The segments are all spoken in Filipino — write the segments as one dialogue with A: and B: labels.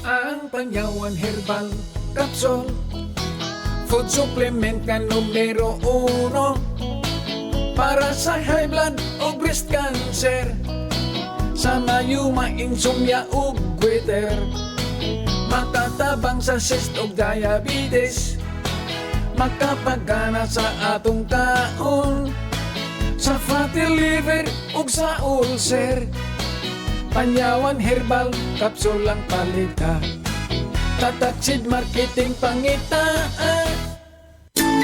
A: Ang Panyawan Herbal Capsule, food supplement ka numero 1 para sa high blood o breast cancer, sa mayuma, insomnia ug goiter, matatabang sa cyst ug diabetes, makapagana sa atong kaon, sa fatty liver ug sa ulcer. Panyawan Herbal Capsule lang palita, Tataksid Marketing pangitaan.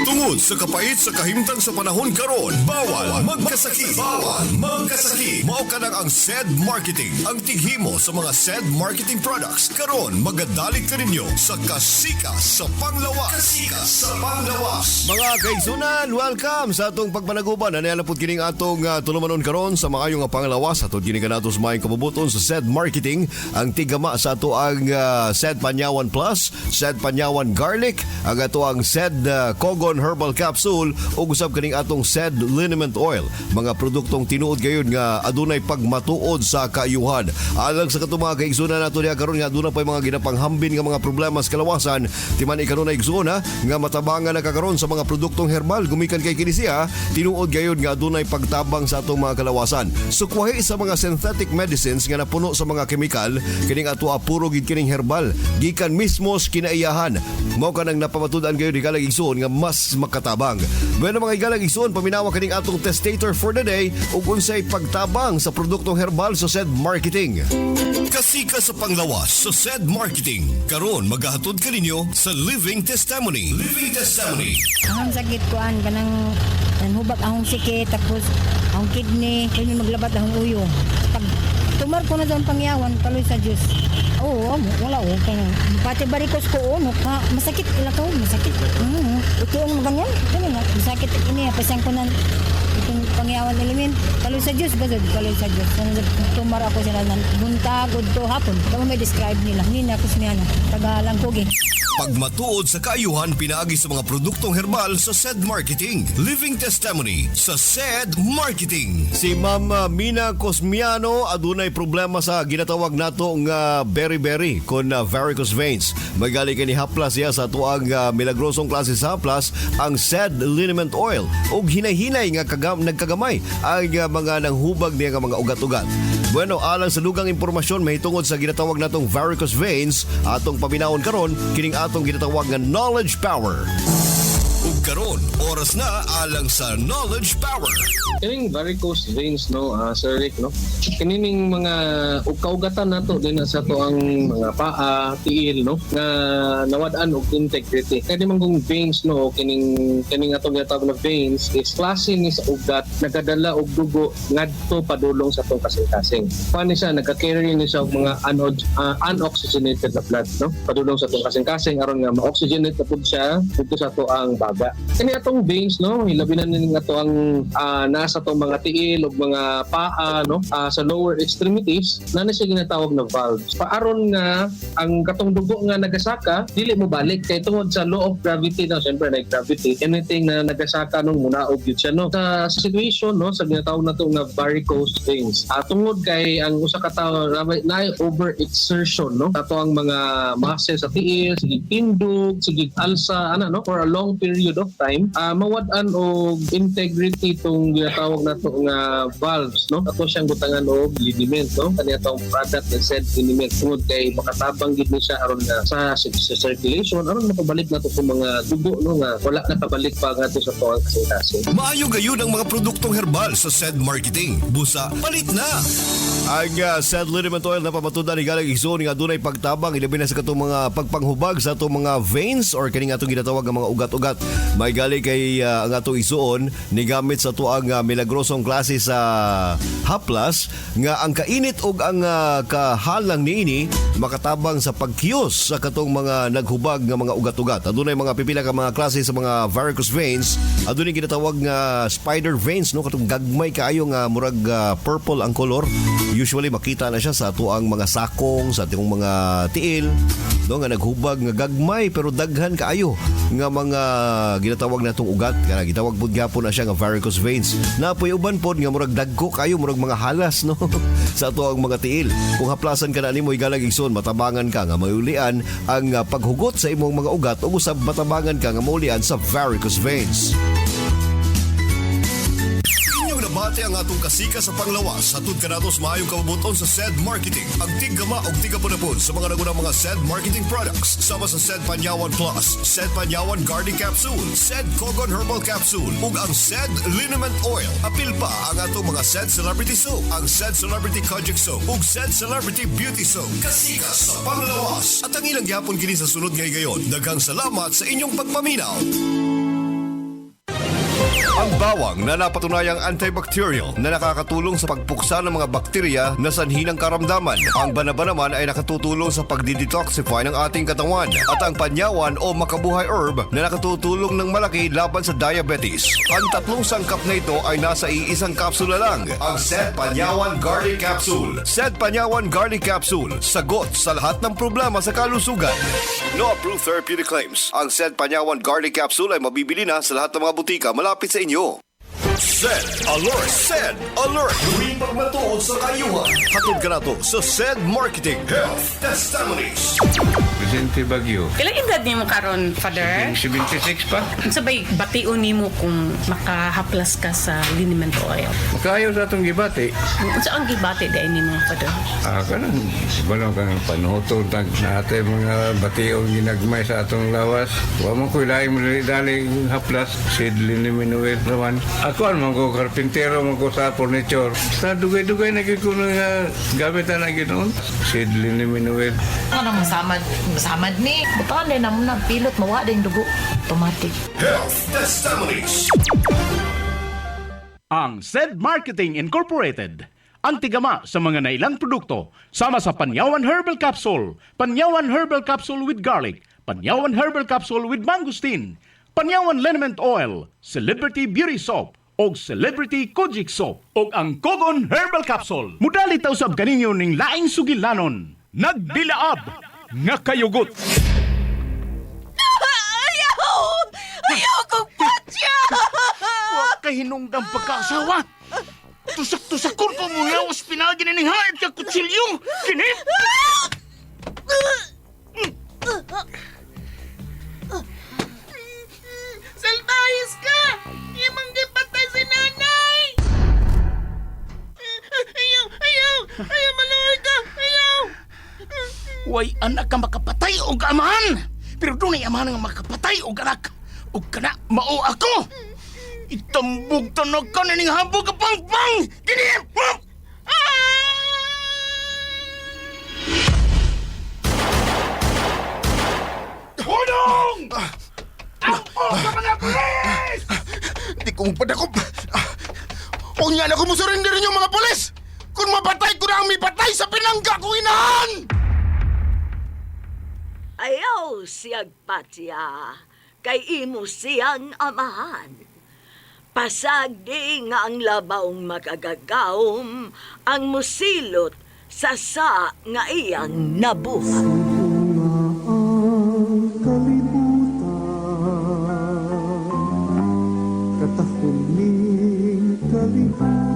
B: Tungod sa kapait sa kahimtang sa panahon karon, bawal magkasakit. Bawal magkasakit. Mao ka ang SED Marketing, ang tighimo sa mga SED marketing products. Karon magadalik ka ninyo sa Kasika sa Panglawas. Kasika sa Panglawas.
C: Mga kaigsunan, welcome sa atong pagpanaguban. Nanayalapod kining atong tulumanon karon sa maayong panglawas. Atong kini kanato sa maayong kabubuton sa SED Marketing, ang tigama sa ato ang SED Panyawan Plus, SED Panyawan Garlic, ang ato ang SED Kogon Herbal Capsule o usab kaning atong SED Liniment Oil. Mga produktong tinuod gayon nga adunay pagmatuod sa kaayuhan. Alang sa katong mga kaigsunan nato diha karon nga aduna pay mga ginapanghambin nga mga problema sa kalawasan, timan ikaron na igsuona nga matabangan na kakaron sa mga produktong herbal gumikan kay kini siya, tinuod gayon nga adunay pagtabang sa atong mga kalawasan. Sukwahi sa mga synthetic medicines nga napuno sa mga kemikal, kining ato apuro gid kining herbal gikan mismo sa kinaiyahan. Mao kanang napamatud-an gayon di kalag igsuon nga mas makatabang. Bueno mga igalang igsoon, paminawa kaning atong testator for the day ug unsay pagtabang sa produktong herbal sa SED Marketing.
B: Kasika sa Panglawas sa SED Marketing. Karon maghahatod ka ninyo sa Living Testimony. Living Testimony.
D: Ang sakit ko kanang nanhubag akong sikit, tapos akong kidney, kaya maglabat akong uyo. Pag tumar ko na doon Pangyawan, kaloy sa Diyos. Oo, wala o. Pati barikos ko, masakit ila to, masakit. Ito ang ganyan, masakit ini, pasang ko na itong Pangyawan element. Kaloy sa Diyos, gazod, kaloy sa Diyos. Tumar ako sila ng buntag, udto, hapon. Kamo may describe nila, hindi na ako sumiyana, tagalang kugi.
B: Pagmatuod sa kaayuhan pinaagi sa mga produktong herbal sa SED Marketing. Living Testimony sa SED Marketing.
C: Si Ma'am Mina Cosmiano adunay problema sa ginatawag nato nga beriberi kon varicose veins. Magali kini haplas siya sa tuang milagrosong klase sa haplas ang SED Liniment Oil ug hinay-hinay nga nagkagamay ang mga nanghubag niya nga mga ugat-ugat. Bueno, alang sa dugang impormasyon mahitungod sa ginatawag natong varicose veins, atong paminawon karon kining atong ginatawag nga knowledge power.
B: Ug karon, oras na alang sa knowledge power.
E: Kining varicose veins Sir Rick kining mga kaugatan nato din sa to ang mga paa, tiil nga nawad-an og integrity. Kaya man kung veins kining atong gitawag na veins is klase ni sa ugat nagadala og dugo ngadto padulong sa tong kasing-kasing. Paano siya nagka-carry ni sa mga unoxygenated na blood padulong sa tong kasing-kasing aron nga ma-oxygenate na pud siya dito sa to ang baga. Kani atong veins hilabi na ning ato ang nasa tong mga tiil o mga paa sa lower extremities na siya ginatawag na valves. Paaron nga ang katong dugo nga nagasaka dili mo balik kay tungod sa law of gravity syempre na gravity anything na nagasaka munaog gyud siya sa situation sa ginatawag nato nga varicose veins. Tungod kay ang usa ka tawo na overexertion ato ang mga muscles sa tiil, sige tindog, sige alsa for a long period of time mawad-an og integrity tong ginatawag nato nga valves ato siyang butangan og liniment kani atong product na SED liniment tungod kay makatabang gid ni siya aron nga sa circulation aron makabalik nato sa mga dugo nga wala nakabalik pa ngadto sa tuwang kasing-kasing.
B: Maayo gayud ang mga produktong herbal sa SED Marketing. Busa, palit na!
C: Ang SED Liniment Oil na pamatudan ni galang igsoon nga adunay pagtabang ilabi na sa katong mga pagpanghubag sa atong mga veins or kining atong ginatawag nga mga ugat-ugat. May gali kay ang atong igsoon ni gamit sa tuang milagrosong klase sa haplas nga ang kainit ug ang kahalang niini makatabang sa pagkiyos sa katong mga naghubag nga mga ugat-ugat. Adunay mga pipila ka mga klase sa mga varicose veins. Adunay ginatawag nga spider veins katong gagmay kaayo nga murag purple ang color. Usually makita na siya sa tuang mga sakong, sa tuang mga tiil, no, nga naghubag nga gagmay pero daghan kaayo nga mga ginatawag natong ugat, kana gitawag pud gyapon na siya nga varicose veins. Napoy uban pod nga murag dagko kayo, murag mga halas, no, sa tuang mga tiil. Kung haplasan ka na nimo igalag igsoon, matabangan ka nga maulian ang paghugot sa imong mga ugat o usab matabangan ka nga maulian sa varicose veins.
B: Nabati ang atong kasika sa panglawas. Hatod ka natos maayong kabubuton sa SED Marketing. Ang tigama o tigapunapon sa mga nagunang mga SED Marketing products. Sama sa SED Panyawan Plus, SED Panyawan Garden Capsule, SED Kogon Herbal Capsule, ug ang SED Liniment Oil. Apil pa ang atong mga SED Celebrity Soap, ang SED Celebrity Kojic Soap, ug SED Celebrity Beauty Soap. Kasika sa panglawas. At ang ilang gyapon kini sa sunod ngay gayon. Daghang salamat sa inyong pagpaminaw. Ang bawang na napatunayang antibacterial na nakakatulong sa pagpuksa ng mga bakterya na sanhi ng karamdaman. Ang banaba naman ay nakatutulong sa pagdidetoxify ng ating katawan. At ang panyawan o makabuhay herb na nakatutulong ng malaki laban sa diabetes. Ang tatlong sangkap na ito ay nasa iisang kapsula lang. Ang SED Panyawan Garlic Capsule. SED Panyawan Garlic Capsule. Sagot sa lahat ng problema sa kalusugan. No approved therapeutic claims. Ang SED Panyawan Garlic Capsule ay mabibili na sa lahat ng mga butika malapit sa inyo. SED Alert! SED Alert! Huwing pagmatuod sa kayuhan. Hatod ka na to sa SED Marketing Health Testimonies.
F: Vicente Baguio.
G: Ilang edad niyo mo karon, Father?
F: 76 pa.
G: Sabay, bation nimo kung makahaplas ka sa liniment oil.
F: Makayaw sa atong gibati.
G: Sa ang gibati dahil ni mga Father?
F: Kanang balong kang panuhotod na ate mga bationg ginagmay sa atong lawas. Wa man ko ilaing daling haplas. Sid liniminuit naman. Ako man ko karpintero man ko sa furniture. Sa dugay-dugay na gikuno nga gamitan na ginoon. Sid liniminuit.
H: Ano masamad ni? Butaan din naman ng pilot, mawa din dugo. Automatic.
B: Health Testimonies.
I: Ang SED Marketing Incorporated, ang tigama sa mga nailang produkto, sama sa Panyawan Herbal Capsule, Panyawan Herbal Capsule with Garlic, Panyawan Herbal Capsule with Mangosteen, Panyawan Liniment Oil, Celebrity Beauty Soap, o Celebrity Kojic Soap, o ang Kogon Herbal Capsule. Mudali tayo sa kaninyo ning laing sugilanon. Nagdilaab nga kayugot.
H: Ayaw kong patya!
I: Huwag kahinungdang pagkasawa. Tusak-tusakon ko mo yawas pinagin ni haid ka kutsilyo. Kinip!
H: Salbayas ka! Imang gipatay si nanay! Ayaw, malaway ka! Ayaw!
I: Way anak ka makapatay o amahan. Pero doon ay amahan nga makapatay o anak. O kana mao ako. Itambog tanag ka na ning habog ka pang-pang. Kinip! Hunong! Ako sa mga pulis!
J: Di ko padakop. Unya na ko mo surrender yung mga pulis. Kung mapatay ko na ang may patay sa pinangga ko inahan.
K: Ayaw siyag patya, kay imo siyang amahan. Pasagdi nga ang labaong makagagawom, ang musilot sa nga iyang nabuhat.
L: Katahuling kalibutan,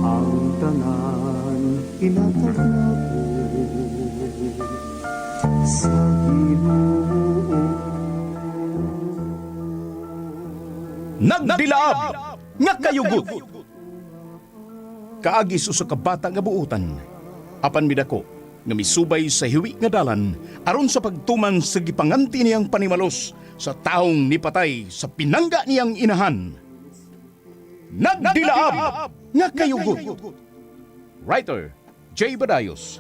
L: ang tanan inatagnapo sa Ginoo.
I: Nagdilaab nga kayugot. Kaagi sa kabata nga buutan. Apan midako nga misubay sa hiwi nga dalan aron sa pagtuman sa gipanganti niyang panimalos sa taong nipatay sa pinangga niyang inahan. Nagdilaab nga kayugot. Writer J. Badayos.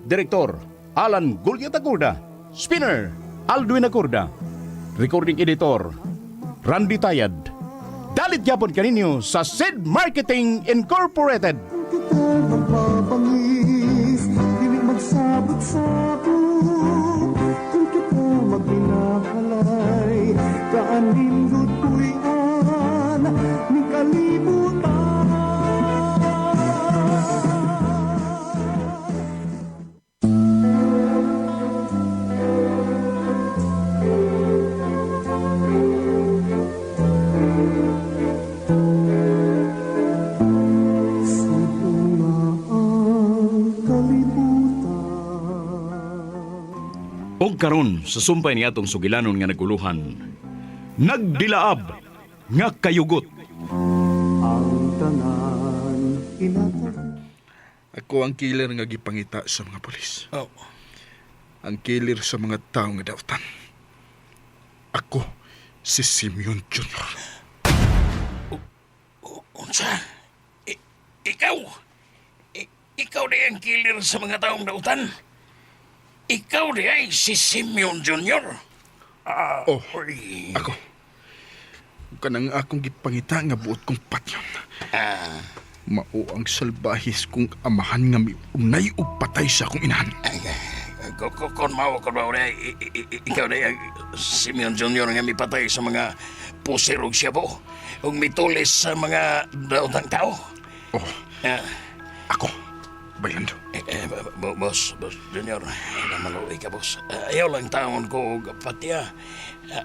I: Direktor Alan Gulyatagurda. Spinner Aldwin Agurda. Recording Editor Randy Tayad. Dalit yapon kaninyo sa SED Marketing Incorporated.
L: Magpapangis, hindi magsabot-sabot. Kung kita magpinahalay, kaanindot puyan, ni kalibutan.
I: O karon sa sumpay ni atong sugilanon nga naguluhan, nagdilaab nga kayugot.
L: Ang tanan inatag
J: Ako ang killer nga gipangita sa mga polis.
A: Oh.
J: Ang killer sa mga tao nga dautan. Ako si Simeon Jr.
A: Unsa? Ikaw? Ikaw di ang killer sa mga taong dautan? Ikaw di ay si Simeon Jr.?
J: Oh, ako. Kanang akong gipangita nga buot kong patyon. Mao ang salbahis kong amahan nga miunay o patay sa akong inahan.
A: Kon mao ikaw di ang Simeon Jr. nga mipatay sa mga puser ug siyabo ug mitulis sa mga daotang tao.
J: Oh, ako. Bayando.
A: Boss Junior, namaluwi ka, boss. Ayaw lang taon ko patya.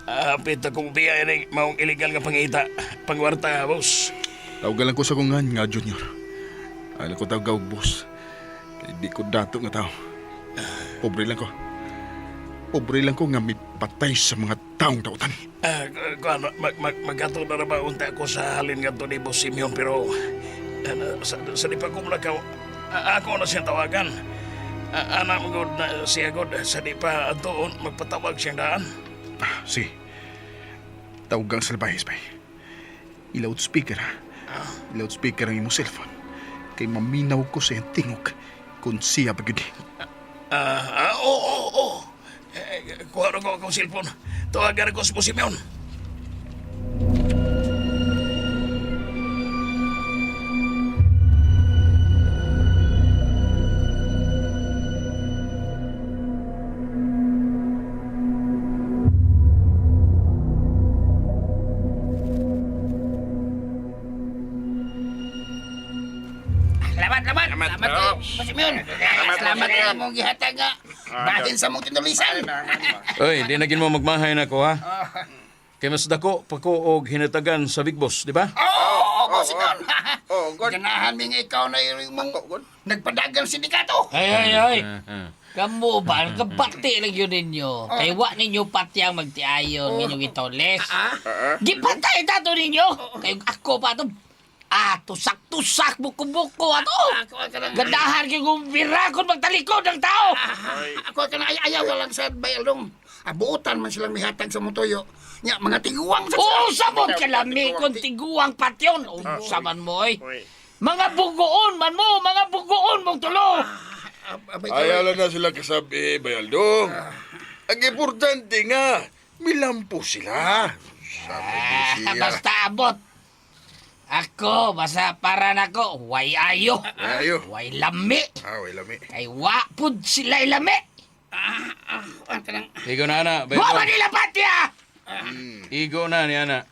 A: Apit akong biya ni maong illegal nga pangita, pangwarta, boss.
J: Tawagan lang ko sa kungan nga, Junior. Alam ko tawag boss. Kaya di ko dato nga tao. Pobre lang ko. Pobre lang ko nga may patay sa mga taong dautan.
A: Magato na ba unta ko sa halin nga ni Boss Simeon, pero sa di pa kumulakaw, ako na siyang tawagan. Anak mo god na siya god, sa di pa doon magpatawag siyang daan.
J: Sige. Tawagang salbahis, bay. I-loudspeaker, ha? I-loudspeaker ang imong cellphone. Kay maminaw ko sa iyang tingog kung siya pagod.
A: Oo. Kuha rin ko akong cellphone. Tawagan ko sa Boss Simeon.
M: Salamat, Boss Simeon. Salamat na mong gihatag nga. Bahin sa mong tinulisan.
I: Oy, di na gin mo magmahay na ko, ha? Kay mas dako pa ko og hinatagan sa Big Boss, di ba?
M: Oo, Boss Simeon. Ganahan mi nga ikaw na yung mong nagpadagang sindikato.
N: Ay. Kamu ba? Kabati lang yun ninyo. Kay wa ninyo patyang magtiayon ninyong itoles. Gipatay tato ninyo. Kay ako pa to. Tusak-tusak, buko-buko ato. Gandahan kayo gumirakon magtalikod ng tao.
M: Ako ka na ayaw lang sa bayaldong. Abuutan man silang mihatag sa mutoyo. Nya, mga tiguang sa...
N: Sa mo kalami kung tiguang patyon. Sa man mo, eh. Mga bugoon man mo, mga bugoon mong tulo.
J: Ayaw lang na sila kasabi, Bayaldong. Ang importante nga, milampo sila.
N: Basta abot. Ako, basta para nako, way ayo. Way lami.
J: Way lami.
N: Kay wapod sila lami.
I: Igo na, ana.
N: Wa man nila patya!
I: Igo na ni ana.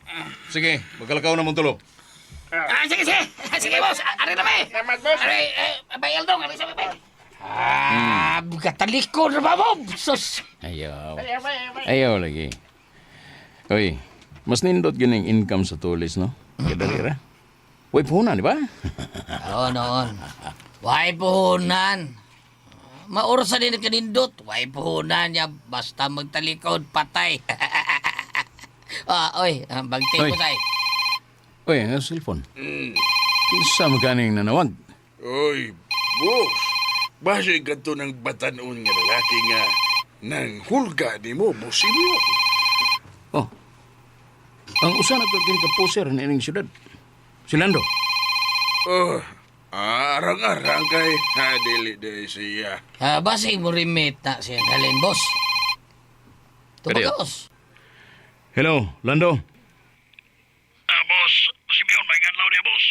I: Sige, magkalakaw na mong tulo.
M: Sige, boss. Ari na may. Salamat, boss. Ari, Bayaldong, ari sa may.
N: Katalikod na ba mo? Sus!
I: Ayaw lagi. Oy, mas nindot gining income sa tulis, no? Kadalira. Way puhunan, di ba?
N: Oo, noon. Way puhunan. Maursa din kanindot. Way puhunan niya. Basta magtalikod, patay. Bagti ko say.
I: Oy, ang cellphone. Kinsa maganing nanawag?
J: Oy, boss. Base ka to ng batanon nga lalaki nga nang hulga di mo, Boss Simeon.
I: Oh. Ang usa na to kin ka poser na ining syudad. Si Nando.
J: Arang-arang kay dili de siya.
N: Basig mo remit na siya dalhin, boss. Tubagos.
I: Hello, Lando.
A: Boss, Simeon, may ngadlaw niya, boss.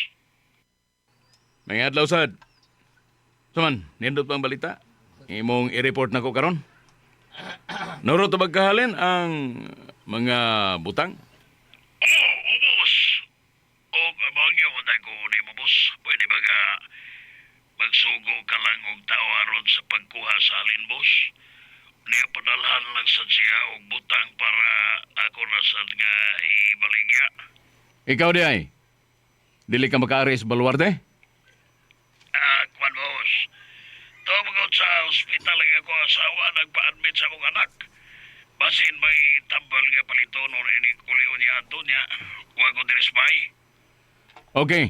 I: May adlaw sad. Saman, nindot pang balita. Imong i-report na ko karon. Naro to bagkahalin ang mga butang.
A: Boss. Abangyo ko tayo ni mo, boss. Pwede ba ka magsugo ka lang og tao aron sa pagkuha sa alin, boss? Niya padalhan lang sa siya og butang para ako na sad nga ibaligya.
I: Ikaw di ay. Dili ka makaari sa baluarte?
A: Kwan, boss. Ito mga sa sa ospital ang ako asawa nagpa-admit sa mong anak. Basin may tambal nga palito nung inikulion niya ato niya. Huwag ko dinisbay.
I: Okay.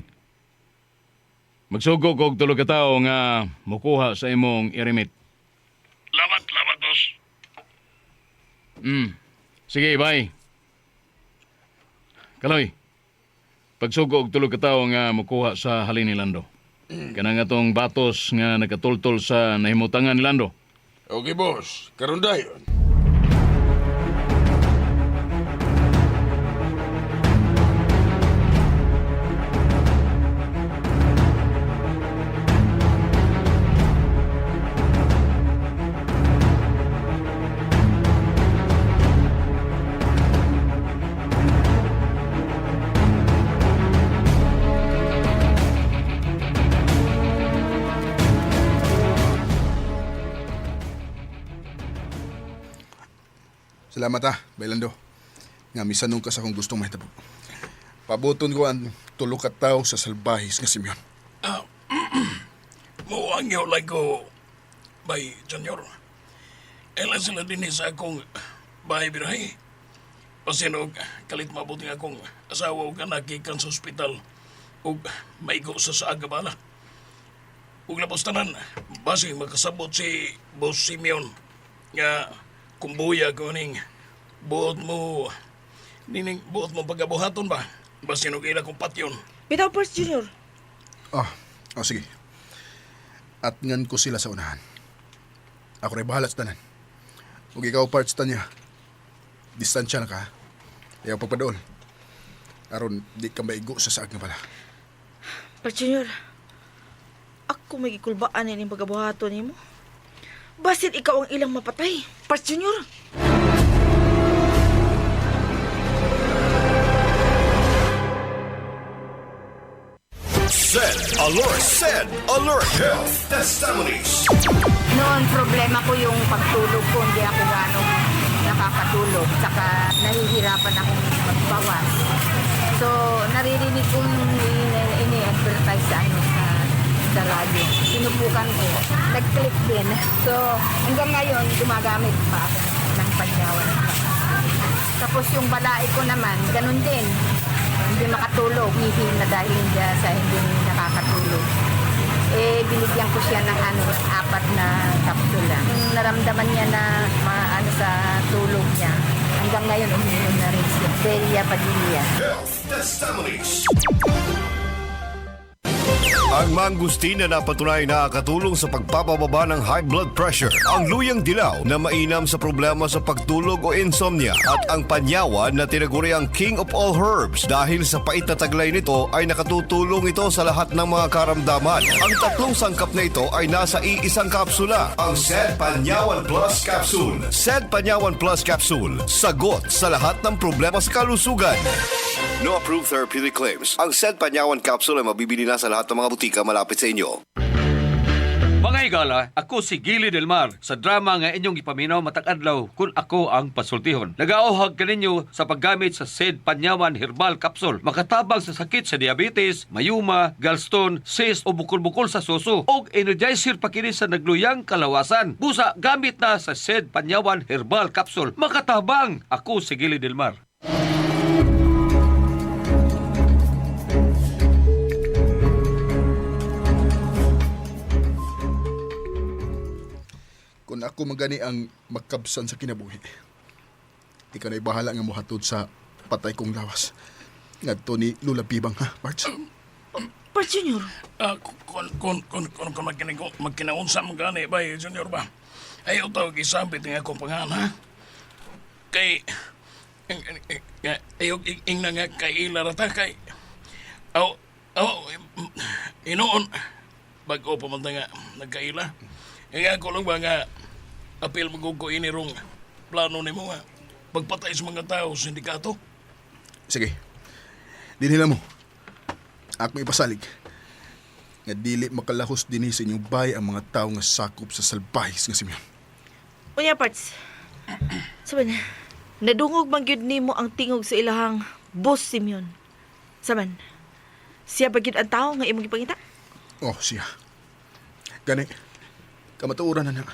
I: Magsugod og tulo ka tawo nga mukuha sa imong irimit.
A: Lamat, boss.
I: Sige, bye. Kaloy, pagsugod og tulo ka tawo nga mukuha sa halin ni Lando. Kanang atong batos nga nakatultol sa nahimutangan ni Lando.
J: Okay, boss. Karon dayon. Salamat Bailando. Nga misanong ka sa akong gustong mahitabo. Pabuton ko ang tulo ka tao sa salbahis nga Simeon.
A: Muang yaw lang ko, bay, Junior. Ela sila din sa akong bahay birahe. Pasinog, kalit mabuting akong asawa o kanakikan sa ospital o maigo sa aga bala. Ug labos tanan, basi makasabot si Boss Simeon nga kumbuya ko ning buot mo pagabuhaton ba? Basinog ila kong patyon.
O: Bitaw, Parts Junior.
J: Sige. At ngan ko sila sa unahan. Ako rin bahala sa tanan. Huwag ikaw parts tanya. Distansya na ka. Ayaw pagpadool. Aron, di ka maigo sa saag nga pala.
O: Parts Junior, ako may gikulbaan yung pagabuhaton ni mo. Basit ikaw ang ilang mapatay, Parts Junior.
B: Sed Alert Health Testimonies.
P: Noon, problema ko yung pagtulog ko. Hindi ako gano'ng nakakatulog. Saka nahihirapan akong magbawas. So, naririnig kong ini-advertise sa radyo. Sinubukan ko. Nag-click din. So, hanggang ngayon, gumagamit pa ako ng panyawan. Tapos yung balai ko naman, ganun din. Hindi makatulog, hihina dahil sa hindi nakakatulog. Binigyan ko siya ng 4 na kapsula. Naramdaman niya na sa tulog niya. Hanggang ngayon, umiinom na rin siya. Delia Padilla.
B: Health Testimonies. Ang mangustin na napatunay nakakatulong sa pagpapababa ng high blood pressure. Ang luyang dilaw na mainam sa problema sa pagtulog o insomnia. At ang panyawan na tinaguri ang king of all herbs. Dahil sa pait na taglay nito ay nakatutulong ito sa lahat ng mga karamdaman. Ang 3 sangkap na ito ay nasa iisang kapsula. Ang Sed Panyawan Plus Capsule. Sed Panyawan Plus Capsule. Sagot sa lahat ng problema sa kalusugan. No approved therapeutic claims. Ang Sed Panyawan Capsule ay mabibili na sa lahat ng mga butika malapit sa inyo.
Q: Mga igala, ako si Gili Del Mar sa drama nga inyong ipaminaw matag adlaw kung ako ang pasultihon. Nagaohag kaninyo sa paggamit sa Sed Panyawan Herbal Capsule. Makatabang sa sakit sa diabetes, mayuma, gallstone, cyst o bukol-bukol sa suso. Og energizer pa kini sa nagluyang kalawasan. Busa, gamit na sa Sed Panyawan Herbal Capsule. Makatabang, ako si Gili Del Mar.
J: Kung ako magani ang magkabsan sa kinabuhi, ikaw na'y bahala nga mohatod sa patay kong lawas. Ngadto ni Lula Bibang, ha, Parts?
O: Parts Junior?
A: Kung magkinaunsa mo gani ba, Junior ba? Ayaw tawag isabit nga akong pangalan, ha? Kay... ayaw na nga kay Ilarata, kay... inoon. Bago pa man nga nagkaila. Kaya ako lang ba nga apil magugo inirong plano ni mo nga pagpatay sa mga tao sa sindikato?
J: Sige. Dinila mo. Ako ipasalig. Nga dili makalahos din sa inyong bay ang mga tao nga sakop sa salbahis nga Simeon.
O: Unya, Parts. Saban, nadungog man gyud nimo ang tingog sa ilahang Boss Simeon. Saban, siya ba gyud ang tao nga imong ipangita?
J: Oh, siya. Gani, Kamatuuran na.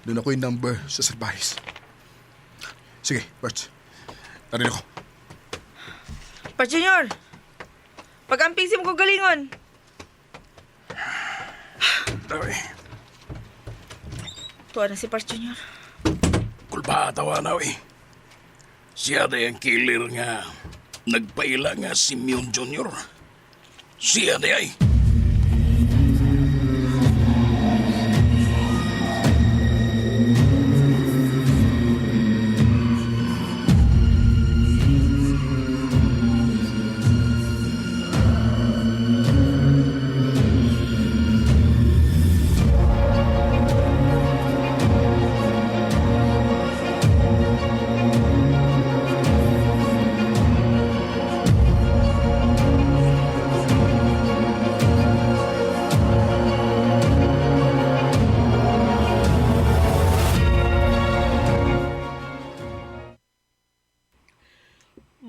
J: Doon ako yung number sa Salbahis. Sige, Parts. Narin ako.
O: Parts Junior, pag-ampisim ko galingon.
A: Dawi.
O: Tuwa na si Parts Junior.
A: Kulba tawa na siya na yung killer nga nagpaila nga si Simeon Jr. Siya na ay.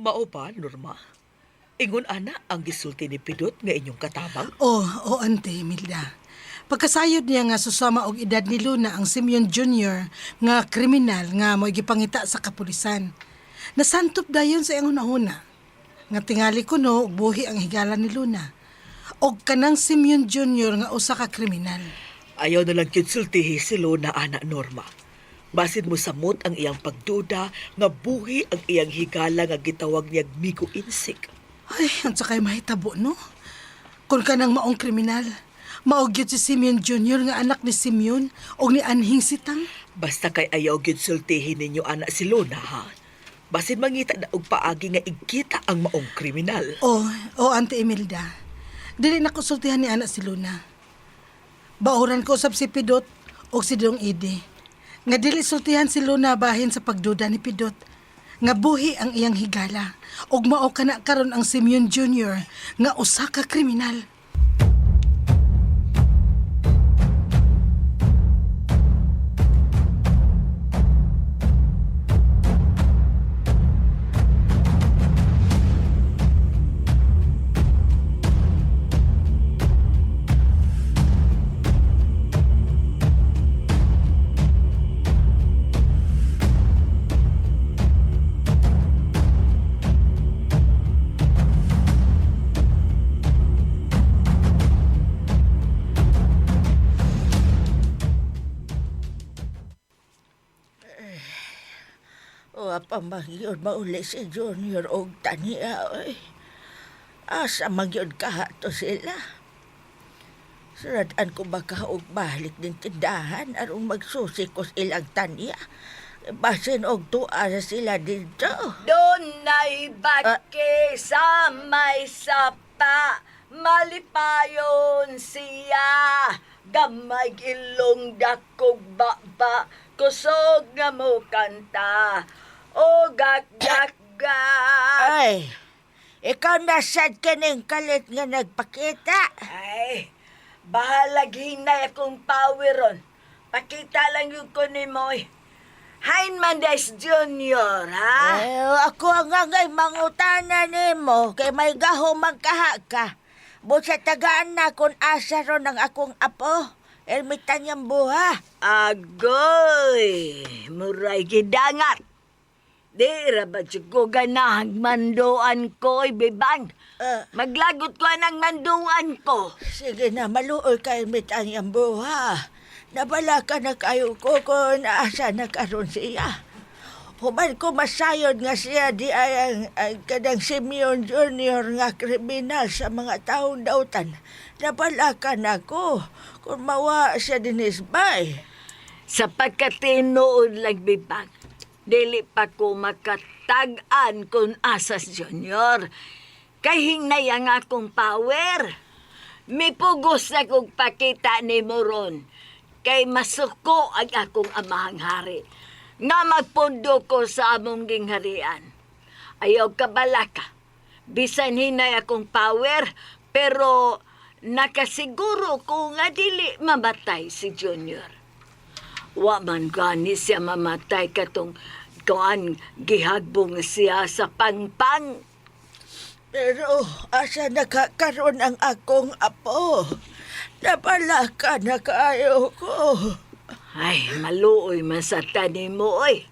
K: Mao ba, Norma? Ingon ana ang gisulti ni Pidot nga inyong katabang?
R: Oh, Ante Imelda. Pagkasayod niya nga susama og edad ni Luna ang Simeon Jr. nga kriminal nga mo'y gipangita sa kapulisan. Nasantop dayon sa iyang hunahuna. Nga tingali ko no, buhi ang higala ni Luna. Og kanang Simeon Jr. nga usa ka kriminal.
K: Ayaw na lang kinsultihi si Luna, ana Norma. Basin mo samot ang iyang pagduda nga buhi ang iyang higala nga gitawag niyag Miko Insik.
R: Ay, ang sakay mahitabo, no? Kung kanang maong kriminal, maogyot si Simeon Jr. nga anak ni Simeon o ni Anhing Sitang.
K: Basta kay ayaw kinsultihin ninyo ana si Luna, ha? Basin mangita na og paagi nga igkita ang maong kriminal.
R: Oh, Ante Imelda. Dili na konsultihan ni anak si Luna. Bauran ko usab si Pidot o si Dong Ide. Nga dili sultihan si Luna bahin sa pagduda ni Pidot. Nga buhi ang iyang higala. Og mao kana karon ang Simeon Jr. nga usa ka kriminal.
S: Pamangyon mauli si Junior og Tania, oy. Asa magyod kahato sila. Suradan ko baka og balik din tindahan arong magsusi ko ilang Tania. Basin og tuwa sila dito.
K: Doon na'y baki sa may sapa, malipayon siya. Gamay ilong dakog baba, kusog nga mo kanta. O gag-gag-ga.
S: Ay, ikaw nasad ka ng kalit nga nagpakita.
K: Ay, bahalag hinay akong poweron. Pakita lang yung kunin mo. Hein Mendez Jr., ha?
S: Ay, ako ang angay mangutana ni mo kay may gaho magkaha ka. Busa tagaan na kung asa ron ang akong apo. Ermitan niyang buha.
K: Agoy, muray gidangat. Di rabat ko ganahang manduan ko, ibibang. Maglagot ko ng manduan ko.
S: Sige na, maluoy ka ermitan niyang buha. Nabala ka na kayo ko kung asa na karon siya. Human ko masayod nga siya di ay ang kadang Simeon Jr. nga kriminal sa mga taong dautan. Nabala ka na ko kung mawa siya dinisbay.
K: Sa pagkatinood lang, bibang. Dili pa ko makatag-an kung asas Junior. Kay hinay ang akong power. May pugos na kong pakita ni Moron. Kay masuko ang akong amahang hari. Nga magpundo ko sa among gingharian. Ayaw kabala ka. Bisan hinay akong power, pero nakasiguro ko nga dili mamatay si Junior. Wa man gani siya mamatay katong kuan gihagbong siya sa pangpang.
S: Pero asa nakakaroon ang akong apo? Nabala ka na kayo ko.
K: Ay, maluoy man sa tanim mo, oy.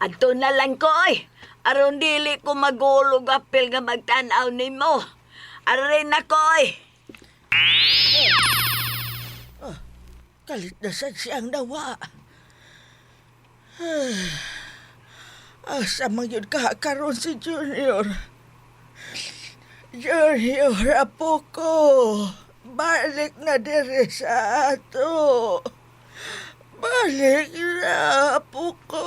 K: Adto na lang ko, oy. Aron dili ko magulog apil nga magtanaw nimo. Aray na ko, oy.
S: Kalit na sa siyang nawa. Asa man yun karon si Junior. Junior, apo ko. Balik na dire sa ato. Balik na, apo ko.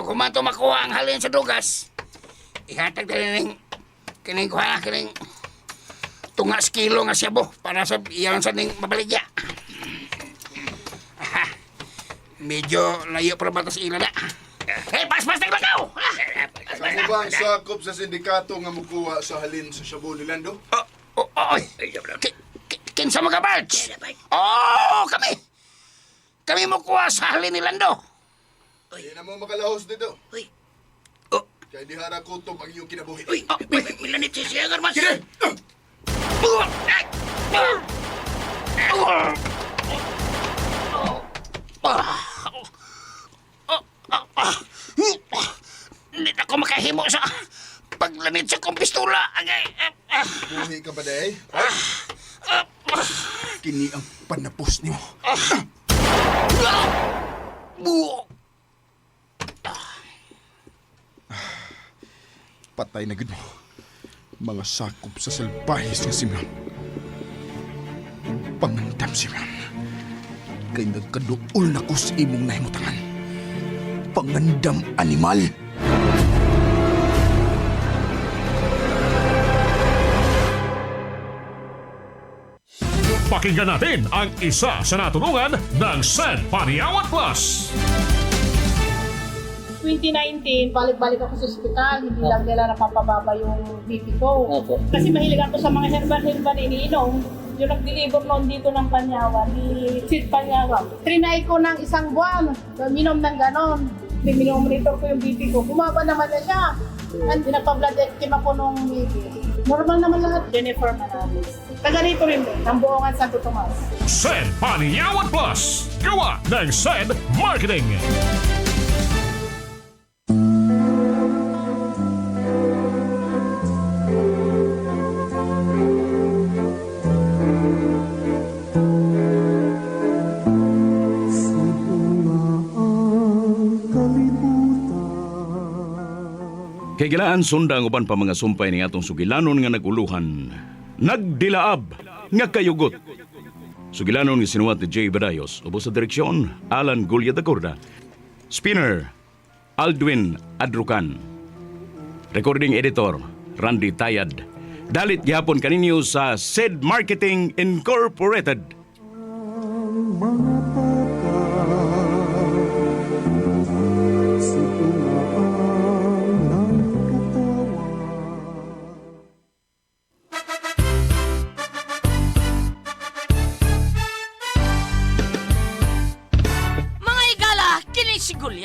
M: Kumanto makuha ang halin sa dugas. Ihatag din kining kuha kining tungas kilo nga siyabo para sa iyan sa ning mabaligya. Medyo layo para batas ila na. Hey, pas naglakaw!
J: Ano ba ang sakop sa sindikato nga mukuha sa halin sa shabu ni Lando?
M: Oy! Kinsa mga barge? Oh, kami! Kami mukuha sa halin ni Lando.
J: Hindi na mo makalahos dito. Kaya di hara kutob ang iyong kinabuhi.
M: Milanit siya, Garmas.
J: Kire!
M: Hindi na ako makahimo sa paglanit sa kong pistola.
J: Buhi ka ba, day? Kini ang panapos niyo. Patay na gid mo. Mga sakop sa salbahis nga Simeon. Pangandam Simeon. Kay nagkaduol na ko sa imong nahimutangan. Pangandam animal.
T: Pakinggan natin ang isa sa natulungan ng SED Paniawan Plus.
U: 2019, balik-balik ako sa ospital, hindi lang nila napapababa yung BP ko. Kasi mahilig ako sa mga herbal-herbal iniinom. Yung nag-deliver noon dito ng Panyawan, ni Sid Panyawan. Trinay ko ng isang buwan, minom ng ganon. Minomonitor ko yung BP ko, bumaba naman na siya. And pinagpa-blood check ako nung BP. Normal naman lahat. Jennifer Manalis. Taga rito rin din, ng Buongan Santo Tomas.
T: SED Paniawan Plus, gawa ng SED Marketing.
I: Kay gilaan sunda ang uban pa mga sumpay ni atong sugilanon nga naguluhan. Nagdilaab nga kayugot. Sugilanon nga sinuwat ni Jay Badayos, ubos sa direksyon Alan Gulya da Corda. Spinner Aldwin Adrucan. Recording editor Randy Tayad. Dalit gihapon kaninyo sa SED Marketing Incorporated.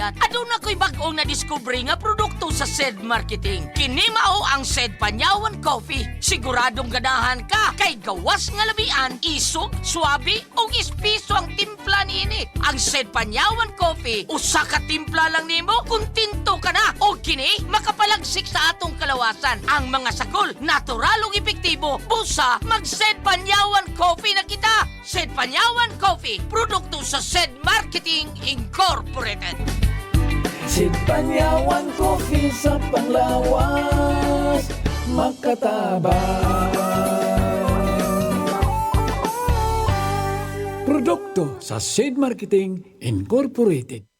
N: Aduna ko'y bag-ong na-discovery nga produkto sa SED Marketing. Kini mao ang SED Panyawan Coffee. Siguradong ganahan ka kay gawas nga labian, isog, swabe o ispiso ang timpla niini. Ang SED Panyawan Coffee, usa ka timpla lang nimo, kuntinto ka na. O kini makapalagsik sa atong kalawasan. Ang mga sakol, natural ug epektibo. Busa, mag-SED Panyawan Coffee na kita. SED Panyawan Coffee, produkto sa SED Marketing Incorporated.
D: Sid Panyawan Coffee sa panglawas, makatabang. Produkto sa Sid Marketing Incorporated.